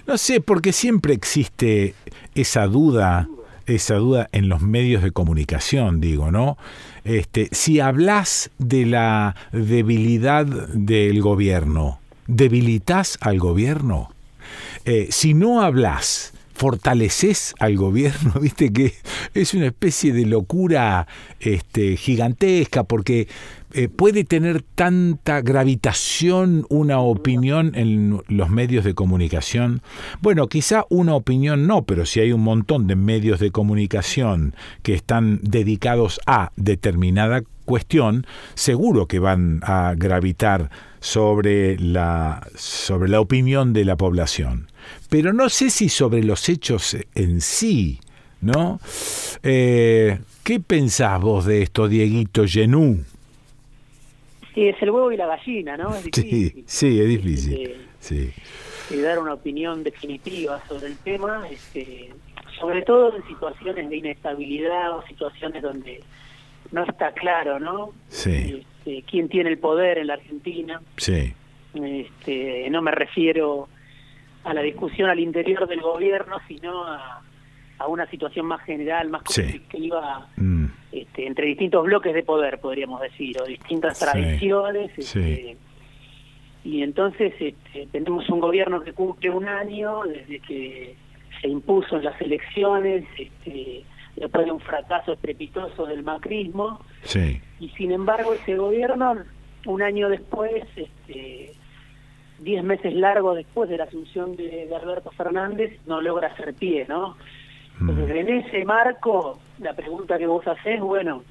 No sé, porque siempre existe esa duda en los medios de comunicación, digo, ¿no? Si hablas de la debilidad del gobierno, ¿debilitas al gobierno? Si no hablas, fortaleces al gobierno, viste que es una especie de locura gigantesca, porque puede tener tanta gravitación una opinión en los medios de comunicación. Bueno, quizá una opinión no, pero si hay un montón de medios de comunicación que están dedicados a determinada cuestión, seguro que van a gravitar sobre la opinión de la población. Pero no sé si sobre los hechos en sí, ¿no? ¿Qué pensás vos de esto, Dieguito Genú? Sí, es el huevo y la gallina, ¿no? Es difícil. Sí, es difícil. Sí. Dar una opinión definitiva sobre el tema, sobre todo en situaciones de inestabilidad o situaciones donde no está claro, ¿no? Sí. Quién tiene el poder en la Argentina. Sí. No me refiero a la discusión al interior del gobierno, sino a una situación más general, más conflictiva, entre distintos bloques de poder, podríamos decir, o distintas tradiciones. Y entonces tenemos un gobierno que cumple un año desde que se impuso en las elecciones, después de un fracaso estrepitoso del macrismo. Sí. Y sin embargo ese gobierno, un año después, 10 meses largos después de la asunción de Alberto Fernández, no logra hacer pie, ¿no? Entonces, en ese marco, la pregunta que vos hacés, bueno,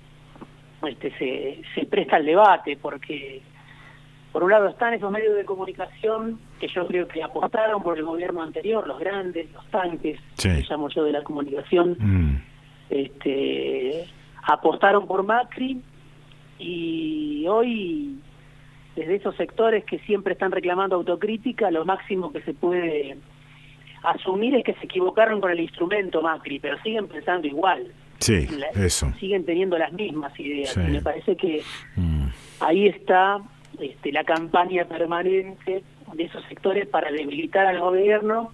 se presta al debate, porque por un lado están esos medios de comunicación que yo creo que apostaron por el gobierno anterior, los grandes, los tanques, que llamo yo de la comunicación, apostaron por Macri, y hoy, desde esos sectores que siempre están reclamando autocrítica, lo máximo que se puede asumir es que se equivocaron con el instrumento Macri, pero siguen pensando igual. Sí, eso. Siguen teniendo las mismas ideas. Y me parece que ahí está la campaña permanente de esos sectores para debilitar al gobierno,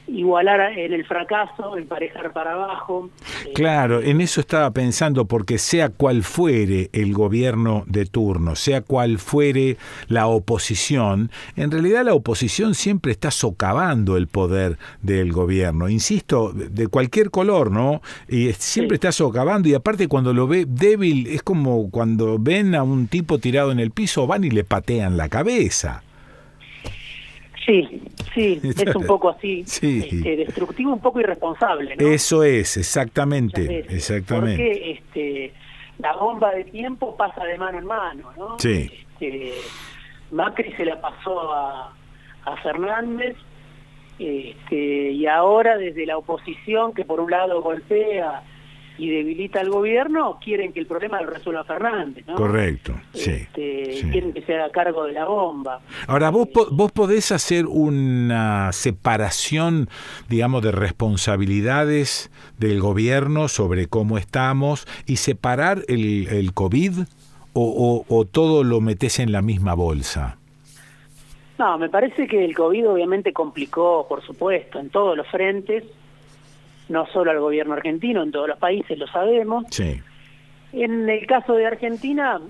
igualar en el fracaso, emparejar para abajo. Claro, en eso estaba pensando, porque sea cual fuere el gobierno de turno, sea cual fuere la oposición, en realidad la oposición siempre está socavando el poder del gobierno, insisto, de cualquier color, ¿no? Y siempre está socavando, y aparte cuando lo ve débil, es como cuando ven a un tipo tirado en el piso, van y le patean la cabeza. Sí, es un poco así, destructivo, un poco irresponsable, ¿no? Eso es, exactamente. Porque la bomba de tiempo pasa de mano en mano, ¿no? Sí. Macri se la pasó a Fernández, y ahora desde la oposición, que por un lado golpea y debilita al gobierno, quieren que el problema lo resuelva Fernández, ¿no? Correcto, Quieren que se haga cargo de la bomba. Ahora, vos podés hacer una separación, digamos, de responsabilidades del gobierno sobre cómo estamos, y separar el COVID, o todo lo metés en la misma bolsa. No, me parece que el COVID obviamente complicó, por supuesto, en todos los frentes, no solo al gobierno argentino, en todos los países, lo sabemos. Sí. En el caso de Argentina,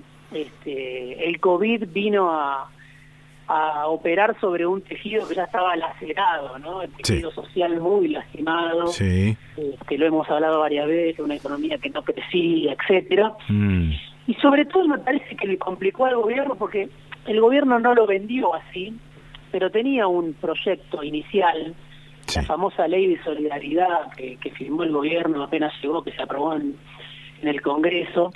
el COVID vino a operar sobre un tejido que ya estaba lacerado, ¿no? El tejido social muy lastimado, que lo hemos hablado varias veces, una economía que no crecía, etcétera. Y sobre todo me parece que le complicó al gobierno, porque el gobierno no lo vendió así, pero tenía un proyecto inicial. La famosa ley de solidaridad que firmó el gobierno apenas llegó, que se aprobó en el Congreso,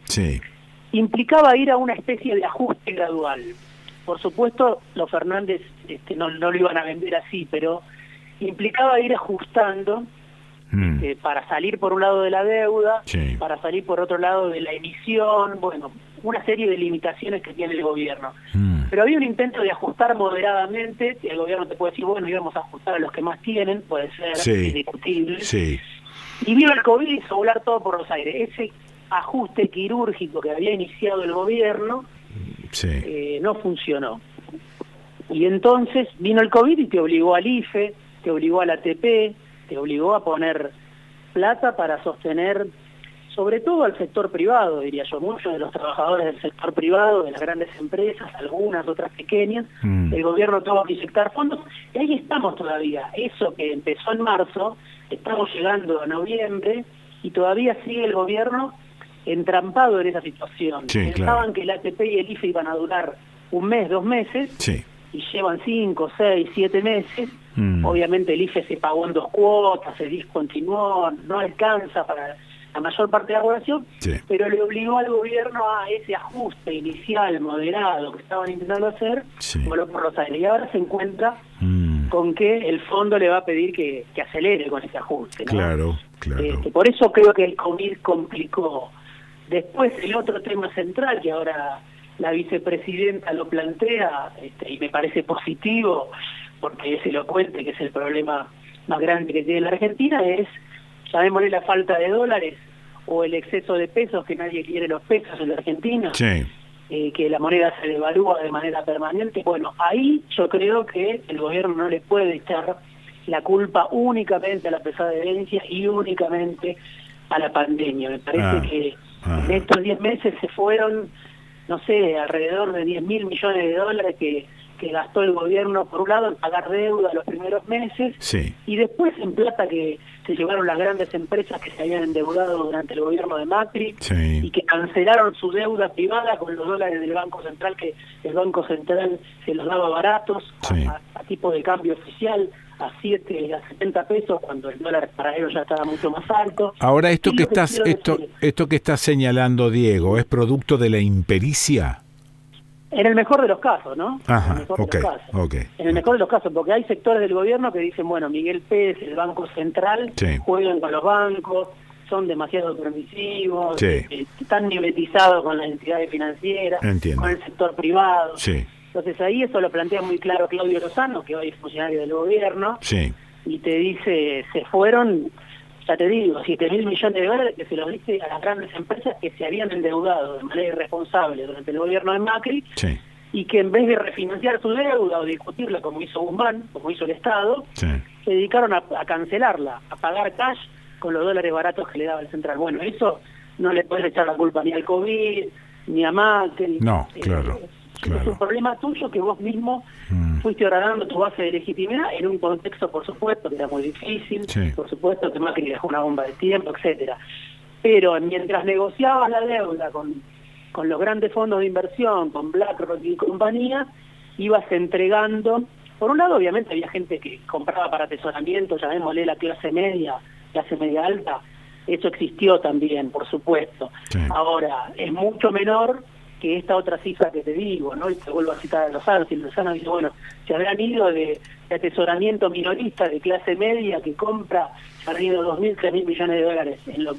implicaba ir a una especie de ajuste gradual. Por supuesto, los Fernández no lo iban a vender así, pero implicaba ir ajustando para salir por un lado de la deuda, para salir por otro lado de la emisión, bueno, una serie de limitaciones que tiene el gobierno. Pero había un intento de ajustar moderadamente, y el gobierno te puede decir, bueno, íbamos a ajustar a los que más tienen, puede ser, indiscutible. Y vino el COVID y hizo volar todo por los aires. Ese ajuste quirúrgico que había iniciado el gobierno no funcionó. Y entonces vino el COVID y te obligó al IFE, te obligó al ATP, te obligó a poner plata para sostener, sobre todo al sector privado, diría yo. Muchos de los trabajadores del sector privado, de las grandes empresas, algunas, otras pequeñas, el gobierno tuvo que inyectar fondos, y ahí estamos todavía. Eso que empezó en marzo, estamos llegando a noviembre, y todavía sigue el gobierno entrampado en esa situación. Sí, Pensaban claro. que el ATP y el IFE iban a durar 1 mes, 2 meses, Sí. y llevan 5, 6, 7 meses. Obviamente el IFE se pagó en 2 cuotas, se discontinuó, no alcanza para la mayor parte de la población, Sí. pero le obligó al gobierno a ese ajuste inicial, moderado, que estaban intentando hacer, Sí. voló por los aires. Y ahora se encuentra con que el fondo le va a pedir que acelere con ese ajuste, ¿no? Claro, claro. Por eso creo que el COVID complicó. Después el otro tema central, que ahora la vicepresidenta lo plantea, y me parece positivo, porque es elocuente, que es el problema más grande que tiene la Argentina, es, llamémosle, la falta de dólares o el exceso de pesos, que nadie quiere los pesos en la Argentina, Sí. que la moneda se devalúa de manera permanente. Bueno, ahí yo creo que el gobierno no le puede echar la culpa únicamente a la pesada herencia y únicamente a la pandemia. Me parece que en estos 10 meses se fueron, no sé, alrededor de 10.000 millones de dólares que gastó el gobierno, por un lado, en pagar deuda los primeros meses, Sí. y después en plata que se llevaron las grandes empresas que se habían endeudado durante el gobierno de Macri, Sí. y que cancelaron su deuda privada con los dólares del Banco Central, que el Banco Central se los daba baratos, Sí. a tipo de cambio oficial, a 70 pesos, cuando el dólar para ellos ya estaba mucho más alto. Ahora, esto Y que lo estás, quiero decir, esto que estás señalando, Diego, ¿es producto de la impericia? en el mejor de los casos, ¿no? Ajá, En el mejor de ok, los casos. ok. En el mejor de los casos, porque hay sectores del gobierno que dicen, bueno, Miguel Pérez, el Banco Central, Sí. juegan con los bancos, son demasiado permisivos, Sí. están mimetizados con las entidades financieras, Entiendo. con el sector privado. Sí, Entonces ahí eso lo plantea muy claro Claudio Lozano, que hoy es funcionario del gobierno, sí, y te dice, se fueron, ya te digo, 7.000 millones de dólares que se los dice a las grandes empresas que se habían endeudado de manera irresponsable durante el gobierno de Macri, sí, y que en vez de refinanciar su deuda o discutirla como hizo Guzmán, como hizo el Estado, sí. se dedicaron a cancelarla, a pagar cash con los dólares baratos que le daba el Central. Bueno, eso no le puedes echar la culpa ni al COVID, ni a Macri. No, claro, Es claro. un problema tuyo que vos mismo fuiste horadando tu base de legitimidad en un contexto, por supuesto, que era muy difícil, Sí. por supuesto que Macri dejó una bomba de tiempo, etcétera. Pero mientras negociabas la deuda con los grandes fondos de inversión, con BlackRock y compañía, ibas entregando. Por un lado, obviamente, había gente que compraba para atesoramiento, llamémosle la clase media alta. Eso existió también, por supuesto. Sí. Ahora, es mucho menor que esta otra cifra que te digo, ¿no? Y te vuelvo a citar a Lozano. Si Lozano dice, bueno, se habrán ido de atesoramiento minorista de clase media que compra, se han ido 2.000, 3.000 millones de dólares en lo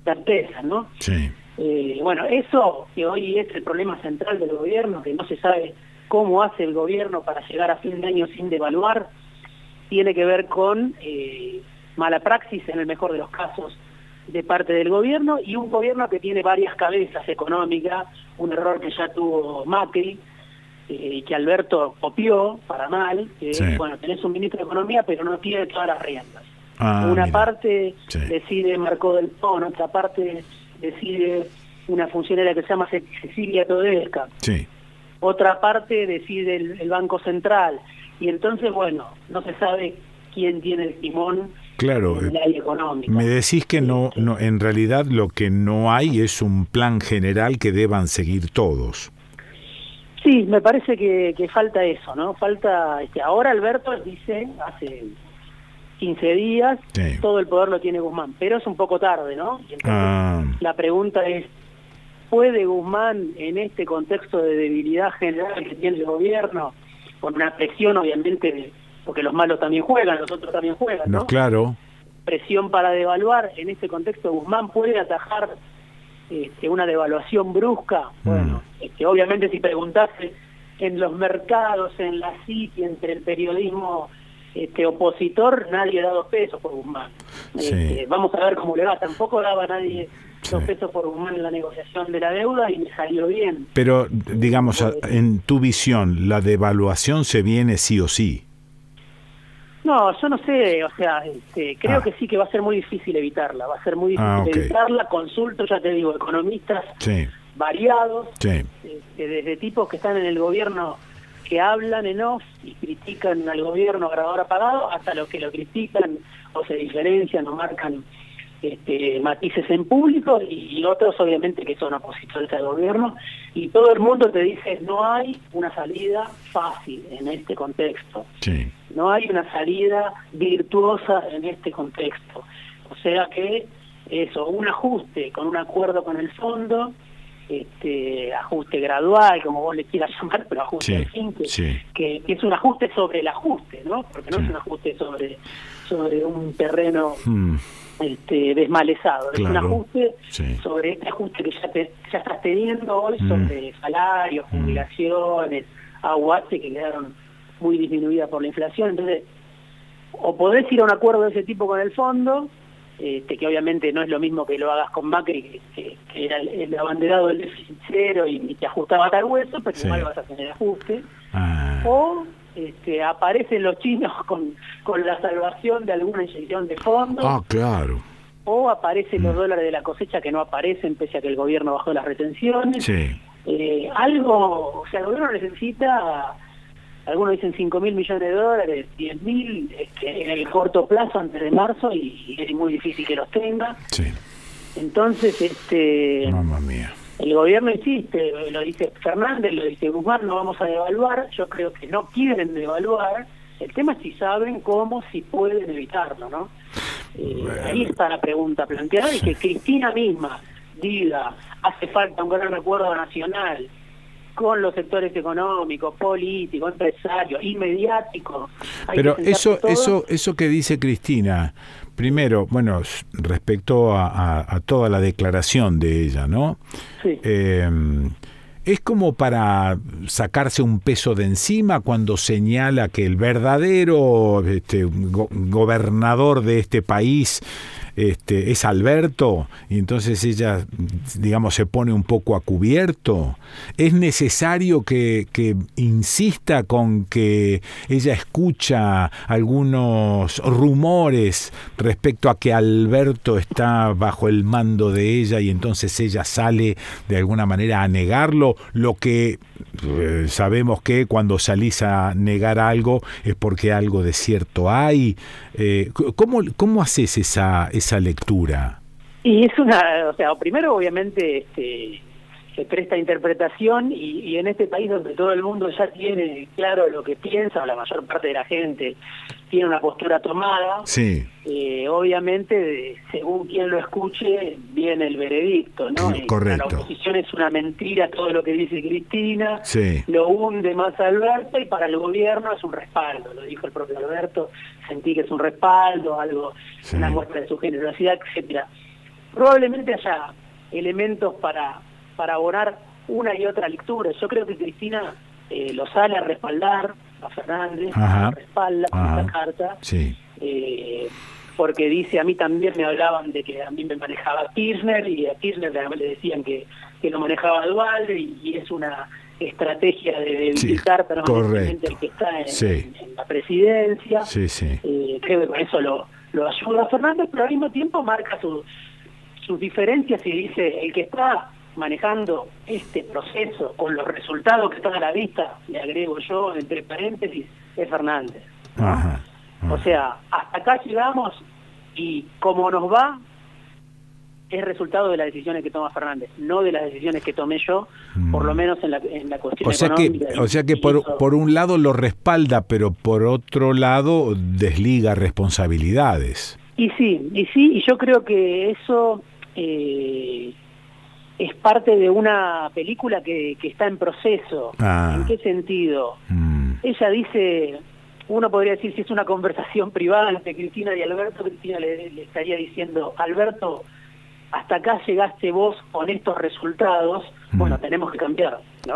certeza, ¿no? Sí. Bueno, eso que hoy es el problema central del gobierno, que no se sabe cómo hace el gobierno para llegar a fin de año sin devaluar, tiene que ver con mala praxis, en el mejor de los casos, de parte del gobierno, y un gobierno que tiene varias cabezas económicas, un error que ya tuvo Macri, que Alberto copió para mal, que Sí. bueno, tenés un ministro de Economía, pero no tiene todas las riendas. mira. Una parte Sí. decide Marco del Pon, otra parte decide una funcionaria que se llama Cecilia Todesca, Sí. otra parte decide el Banco Central, y entonces, bueno, no se sabe quién tiene el timón Claro. en el área económica. Me decís que no, en realidad lo que no hay es un plan general que deban seguir todos. Sí, me parece que falta eso, ¿no? Falta, ahora Alberto dice, hace 15 días, Sí. todo el poder lo tiene Guzmán, pero es un poco tarde, ¿no? Y entonces, la pregunta es, ¿puede Guzmán, en este contexto de debilidad general que tiene el gobierno, con una presión obviamente, porque los malos también juegan, los otros también juegan, No, ¿no? claro. Presión para devaluar, en este contexto Guzmán puede atajar una devaluación brusca? Bueno, obviamente si preguntase en los mercados, en la City, entre el periodismo opositor, nadie da 2 pesos por Guzmán. Sí. Vamos a ver cómo le va. Tampoco daba nadie 2 pesos por humano en la negociación de la deuda y me salió bien. Pero, digamos, en tu visión, ¿la devaluación se viene sí o sí? No, yo no sé, o sea, creo que sí, que va a ser muy difícil evitarla, va a ser muy difícil evitarla. Consulto, ya te digo, economistas variados, desde tipos que están en el gobierno que hablan en off y critican al gobierno grabador apagado, hasta los que lo critican o se diferencian o marcan matices en público, y otros obviamente que son opositores al gobierno, y todo el mundo te dice no hay una salida fácil en este contexto, no hay una salida virtuosa en este contexto, o sea que eso, un ajuste con un acuerdo con el fondo, ajuste gradual, como vos le quieras llamar, pero ajuste al fin, que es un ajuste sobre el ajuste, ¿no? Porque no es un ajuste sobre un terreno desmalezado, es un ajuste sobre este ajuste que ya estás teniendo hoy sobre salarios, jubilaciones, aguaste que quedaron muy disminuidas por la inflación. Entonces, o podés ir a un acuerdo de ese tipo con el fondo, que obviamente no es lo mismo que lo hagas con Macri, que era el abanderado del déficit cero y te ajustaba hasta el hueso, pero igual vas a tener ajuste. O aparecen los chinos con la salvación de alguna inyección de fondos. Claro. O aparecen los dólares de la cosecha que no aparecen pese a que el gobierno bajó las retenciones. Algo, o sea, el gobierno necesita, algunos dicen 5.000 millones de dólares, 10.000 en el corto plazo antes de marzo, y es muy difícil que los tenga. Entonces, mamma mía. El gobierno insiste, lo dice Fernández, lo dice Guzmán, no vamos a devaluar. Yo creo que no quieren devaluar. El tema es si saben cómo, si pueden evitarlo, ¿no? Ahí está la pregunta planteada, y que Cristina misma diga, hace falta un gran acuerdo nacional con los sectores económicos, políticos, empresarios y mediáticos. Pero eso que dice Cristina, primero, bueno, respecto a toda la declaración de ella, ¿no? Es como para sacarse un peso de encima cuando señala que el verdadero gobernador de este país es Alberto, y entonces ella, digamos, se pone un poco a cubierto. ¿Es necesario que insista con que ella escucha algunos rumores respecto a que Alberto está bajo el mando de ella y entonces ella sale de alguna manera a negarlo? Lo que sabemos que cuando salís a negar algo es porque algo de cierto hay. ¿Cómo haces esa lectura? Y es o sea, primero obviamente se presta interpretación, y en este país donde todo el mundo ya tiene claro lo que piensa, o la mayor parte de la gente tiene una postura tomada, obviamente según quien lo escuche viene el veredicto, ¿no? Correcto. La oposición es una mentira todo lo que dice Cristina, lo hunde más a Alberto, y para el gobierno es un respaldo, lo dijo el propio Alberto, sentí que es un respaldo, algo, una muestra de su generosidad, etcétera. Probablemente haya elementos para abonar una y otra lectura. Yo creo que Cristina lo sale a respaldar a Fernández, lo respalda con esta carta, porque dice, a mí también me hablaban de que a mí me manejaba Kirchner, y a Kirchner le decían que lo manejaba Duhalde, y es una estrategia de debilitar permanentemente el que está en la presidencia. Creo que con eso lo ayuda a Fernández, pero al mismo tiempo marca sus diferencias, y dice, el que está manejando este proceso con los resultados que están a la vista, le agrego yo entre paréntesis, es Fernández, ¿no? O sea, hasta acá llegamos, y como nos va es resultado de las decisiones que toma Fernández, no de las decisiones que tomé yo, por lo menos en la cuestión económica. O sea que por un lado lo respalda, pero por otro lado desliga responsabilidades. Y yo creo que eso es parte de una película que está en proceso. ¿En qué sentido? Ella dice, uno podría decir, si es una conversación privada entre Cristina y Alberto, Cristina le estaría diciendo, Alberto, hasta acá llegaste vos con estos resultados, bueno, tenemos que cambiar, ¿no?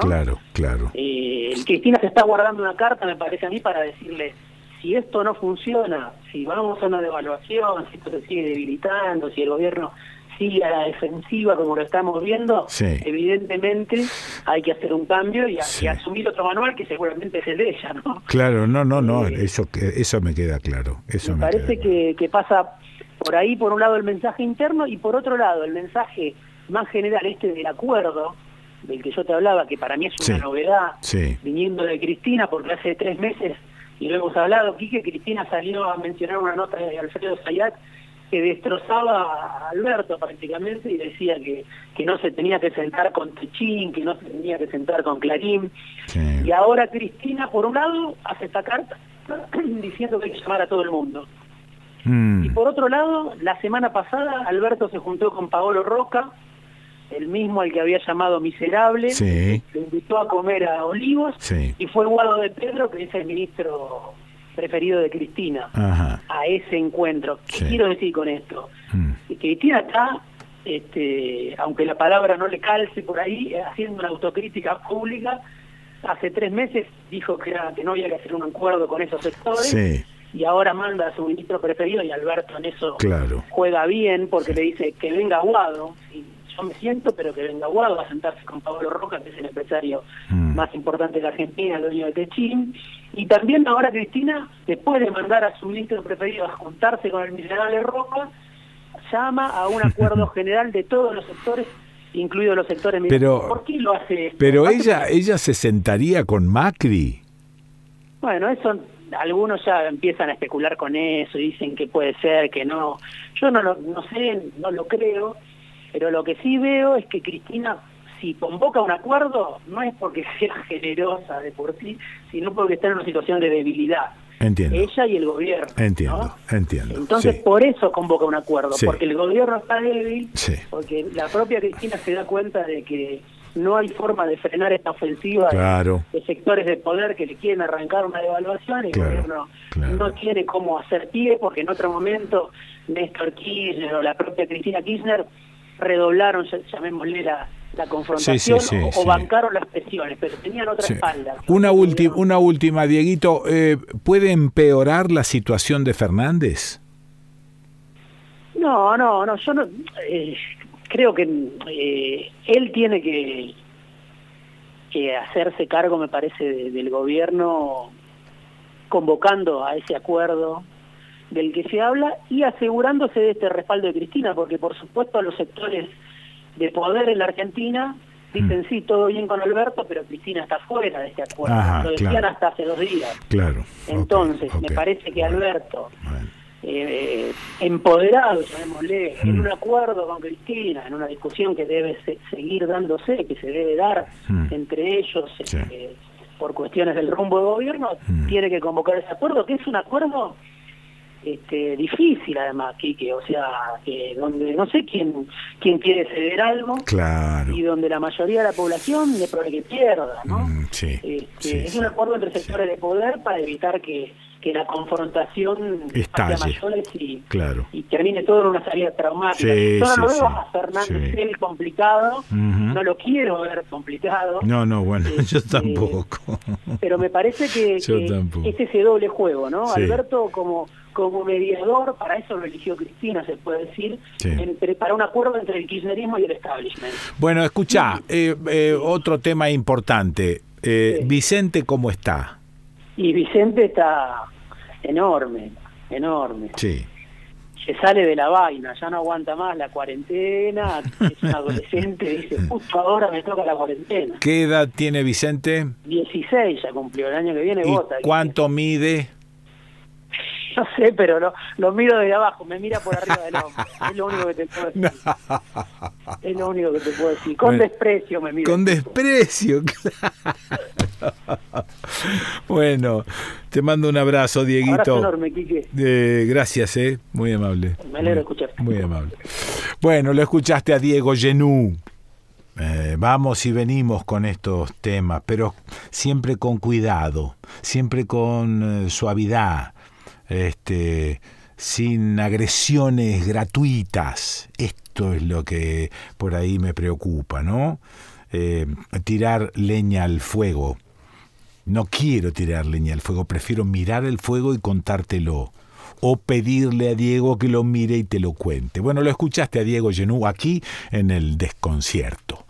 Claro. Cristina se está guardando una carta, me parece a mí, para decirle, si esto no funciona, si vamos a una devaluación, si esto se sigue debilitando, si el gobierno sigue a la defensiva como lo estamos viendo, evidentemente hay que hacer un cambio y asumir otro manual que seguramente es el de ella, ¿no? Claro, no, eso me queda claro. Me parece que pasa por ahí, por un lado el mensaje interno y por otro lado el mensaje más general del acuerdo del que yo te hablaba, que para mí es una novedad, viniendo de Cristina, porque hace 3 meses, y lo hemos hablado, Quique, Cristina salió a mencionar una nota de Alfredo Zayat que destrozaba a Alberto prácticamente y decía que no se tenía que sentar con Techín, que no se tenía que sentar con Clarín. Y ahora Cristina, por un lado, hace esta carta diciendo que hay que llamar a todo el mundo. Y por otro lado, la semana pasada Alberto se juntó con Paolo Roca, el mismo al que había llamado miserable, lo invitó a comer a Olivos, y fue Guado de Pedro, que es el ministro preferido de Cristina, a ese encuentro. ¿Qué quiero decir con esto? Que Cristina está, aunque la palabra no le calce por ahí, haciendo una autocrítica pública. Hace 3 meses dijo que no había que hacer un acuerdo con esos sectores, y ahora manda a su ministro preferido, y Alberto en eso juega bien, porque le dice que venga Guado, y yo me siento, pero que venga Guado a sentarse con Paolo Roca, que es el empresario más importante de la Argentina, el dueño de Techín. Y también ahora Cristina, después de mandar a su ministro preferido a juntarse con el miserable Roca, llama a un acuerdo general de todos los sectores, incluidos los sectores militares. ¿Por qué lo hace esto? Pero ella se sentaría con Macri. Bueno, eso algunos ya empiezan a especular con eso y dicen que puede ser, que no. Yo no sé, no lo creo, pero lo que sí veo es que Cristina, si convoca un acuerdo, no es porque sea generosa de por sí, sino porque está en una situación de debilidad. Entiendo. Ella y el gobierno. Entiendo. Entonces, por eso convoca un acuerdo, porque el gobierno está débil, porque la propia Cristina se da cuenta de que no hay forma de frenar esta ofensiva de sectores de poder que le quieren arrancar una devaluación, y el gobierno no tiene cómo hacer pie, porque en otro momento Néstor Kirchner o la propia Cristina Kirchner redoblaron, llamémosle, la confrontación o bancaron las presiones, pero tenían otra espalda. Una última, Dieguito, ¿puede empeorar la situación de Fernández? No, yo no creo que él tiene que hacerse cargo, me parece, del gobierno, convocando a ese acuerdo del que se habla y asegurándose de este respaldo de Cristina, porque por supuesto los sectores de poder en la Argentina dicen sí, todo bien con Alberto, pero Cristina está fuera de este acuerdo. Lo decían hasta hace 2 días. Entonces, me parece que Alberto, empoderado, llamémosle, en un acuerdo con Cristina, en una discusión que debe seguir dándose, que se debe dar entre ellos por cuestiones del rumbo de gobierno, tiene que convocar ese acuerdo, que es un acuerdo difícil además, Quique, o sea, donde no sé quién quiere ceder algo, y donde la mayoría de la población es probable que pierda, ¿no? Es un acuerdo entre sectores de poder para evitar que la confrontación sea mayor y termine todo en una salida traumática. Yo no lo veo a Fernández complicado, no lo quiero ver complicado. Bueno, yo tampoco. Pero me parece que es ese doble juego, ¿no? Alberto como mediador, para eso lo eligió Cristina, se puede decir, para un acuerdo entre el kirchnerismo y el establishment. Bueno, escuchá, otro tema importante. Vicente, ¿cómo está? Y Vicente está enorme. Se sale de la vaina, ya no aguanta más la cuarentena, es un adolescente, dice, justo ahora me toca la cuarentena. ¿Qué edad tiene Vicente? 16 ya cumplió, el año que viene vota. ¿Cuánto mide? No sé, pero lo miro desde abajo, me mira por arriba del hombro. Es lo único que te puedo decir. Es lo único que te puedo decir. Con desprecio me mira. Con desprecio, claro. Bueno, te mando un abrazo, Dieguito. Abrazo enorme, Quique. Gracias, muy amable. Me alegro de escucharte. Muy amable. Bueno, lo escuchaste a Diego Genú. Vamos y venimos con estos temas, pero siempre con cuidado, siempre con suavidad. Sin agresiones gratuitas. Esto es lo que por ahí me preocupa, ¿no? Tirar leña al fuego. No quiero tirar leña al fuego, prefiero mirar el fuego y contártelo. o pedirle a Diego que lo mire y te lo cuente. Bueno, lo escuchaste a Diego Genú aquí en El Desconcierto.